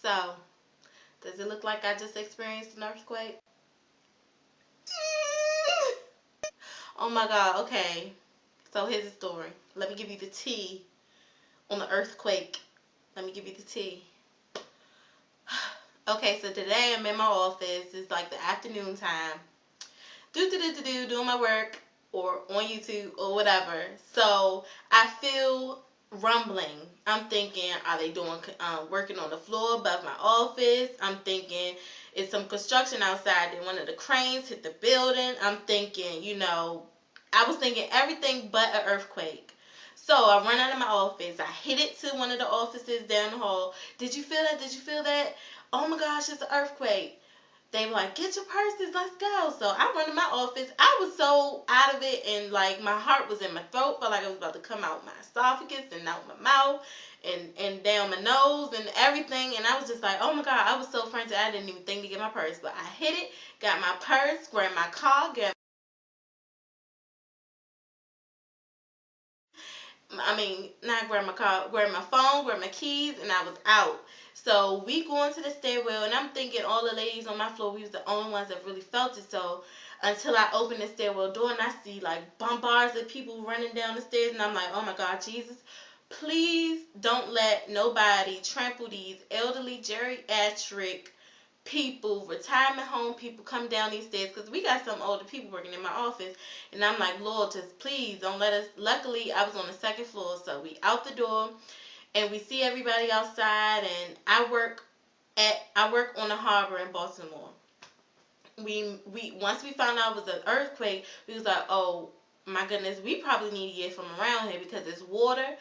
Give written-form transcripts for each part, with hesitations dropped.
So, does it look like I just experienced an earthquake? Oh my God, okay. So here's the story. Let me give you the tea on the earthquake. Let me give you the tea. Okay, so today I'm in my office. It's like the afternoon time. Doing my work or on YouTube or whatever. So I feel rumbling. I'm thinking, are they doing working on the floor above my office? I'm thinking, it's some construction outside. Then one of the cranes hit the building. I'm thinking, I was thinking everything but an earthquake. So I run out of my office. I hit it to one of the offices down the hall. Did you feel that? Did you feel that? Oh my gosh, it's an earthquake. They were like, get your purses, let's go. So I run to my office. I was so out of it, and like my heart was in my throat. Felt like it was about to come out my esophagus and out my mouth and down my nose and everything. And I was just like, oh my God, I was so frantic. I didn't even think to get my purse. But I hit it, got my purse, grabbed my car, not grab my car, grab my phone, grab my keys, and I was out. So we go into the stairwell, and I'm thinking all the ladies on my floor, we was the only ones that really felt it. So until I open the stairwell door and I see like bombards of people running down the stairs, and I'm like, oh my God, Jesus, please don't let nobody trample these elderly geriatric people, retirement home people, come down these stairs, because we got some older people working in my office, and I'm like, Lord, just please don't let us. Luckily I was on the second floor, so we out the door and we see everybody outside, and I work on the harbor in Baltimore. We once we found out it was an earthquake, we was like, oh my goodness, we probably need to get from around here because it's water.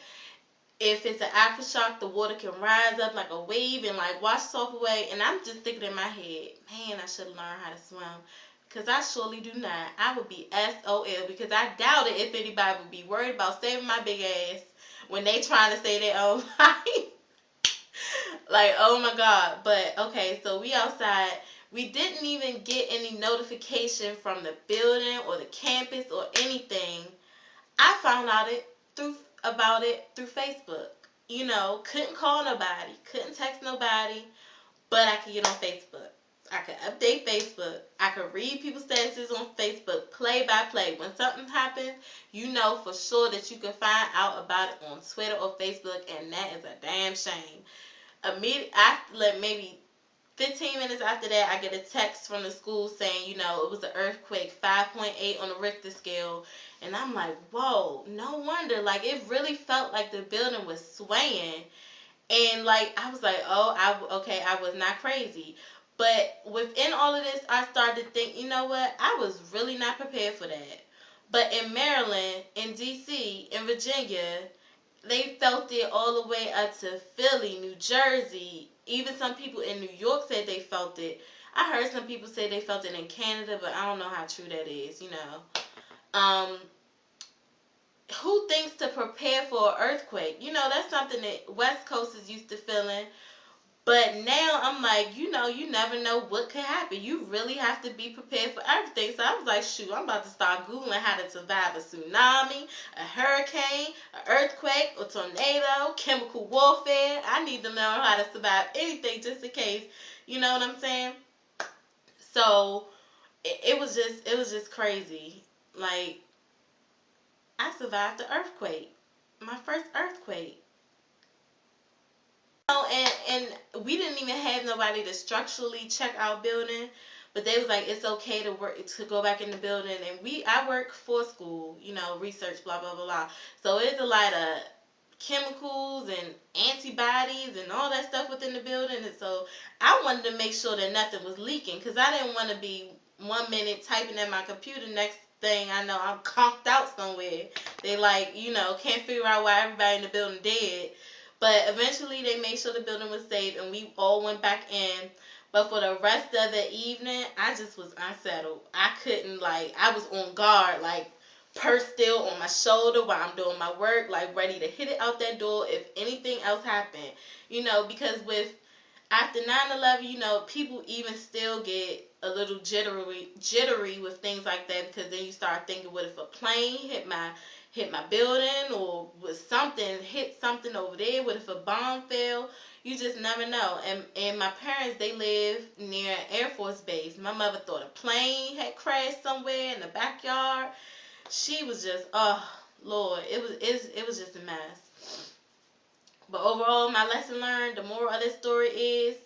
If it's an aftershock, the water can rise up like a wave and like wash itself away. And I'm just thinking in my head, man, I should learn how to swim. Because I surely do not. I would be SOL, because I doubt it if anybody would be worried about saving my big ass when they trying to save their own life. Like, oh my God. But okay, so we outside. We didn't even get any notification from the building or the campus or anything. I found out about it through Facebook. Couldn't call nobody, couldn't text nobody, but I could get on Facebook. I could update Facebook. I could read people's statuses on Facebook, play by play. When something happens, you know for sure that you can find out about it on Twitter or Facebook, and that is a damn shame. After like maybe 15 minutes after that, I get a text from the school saying, it was an earthquake, 5.8 on the Richter scale. And I'm like, whoa, no wonder. Like, it really felt like the building was swaying. And, like, I was like, I was not crazy. But within all of this, I started to think, you know what? I was really not prepared for that. But in Maryland, in D.C., in Virginia, they felt it all the way up to Philly, New Jersey. Even some people in New York said they felt it. I heard some people say they felt it in Canada, but I don't know how true that is, Who thinks to prepare for an earthquake? That's something that West Coast is used to feeling. But now I'm like, you never know what could happen. You really have to be prepared for everything. So I was like, shoot, I'm about to start Googling how to survive a tsunami, a hurricane, an earthquake, a tornado, chemical warfare. I need to know how to survive anything just in case. You know what I'm saying? So it was just crazy. Like, I survived the earthquake. My first earthquake. And we didn't even have nobody to structurally check our building, but they was like, it's okay to go back in the building. And I work for school, research, blah blah blah blah. So it's a lot of chemicals and antibodies and all that stuff within the building. And so I wanted to make sure that nothing was leaking, because I didn't want to be 1 minute typing at my computer, next thing I know I'm conked out somewhere. They can't figure out why everybody in the building dead. But eventually they made sure the building was safe, and we all went back in. But for the rest of the evening, I just was unsettled. I couldn't, I was on guard, purse still on my shoulder while I'm doing my work, ready to hit it out that door if anything else happened. Because after 9/11, people even still get a little jittery with things like that, because then you start thinking, what if a plane hit my building, or was something hit something over there, what if a bomb fell? You just never know. And my parents, they live near an Air Force base. My mother thought a plane had crashed somewhere in the backyard. She was just, oh Lord, it was just a mess. But overall, my lesson learned, the moral of this story is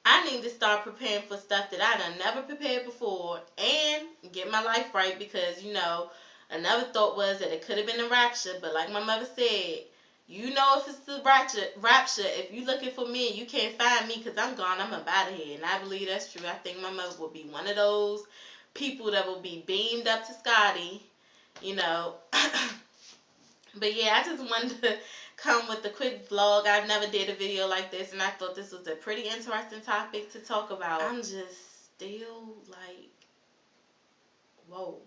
I need to start preparing for stuff that I done never prepared before and get my life right, because, you know, another thought was that it could have been a rapture, but like my mother said, you know, if it's the rapture, if you looking for me and you can't find me because I'm gone, I'm up out of here. And I believe that's true. I think my mother will be one of those people that will be beamed up to Scotty, you know. But yeah, I just wanted to come with a quick vlog. I've never did a video like this, and I thought this was a pretty interesting topic to talk about. I'm just still like, whoa.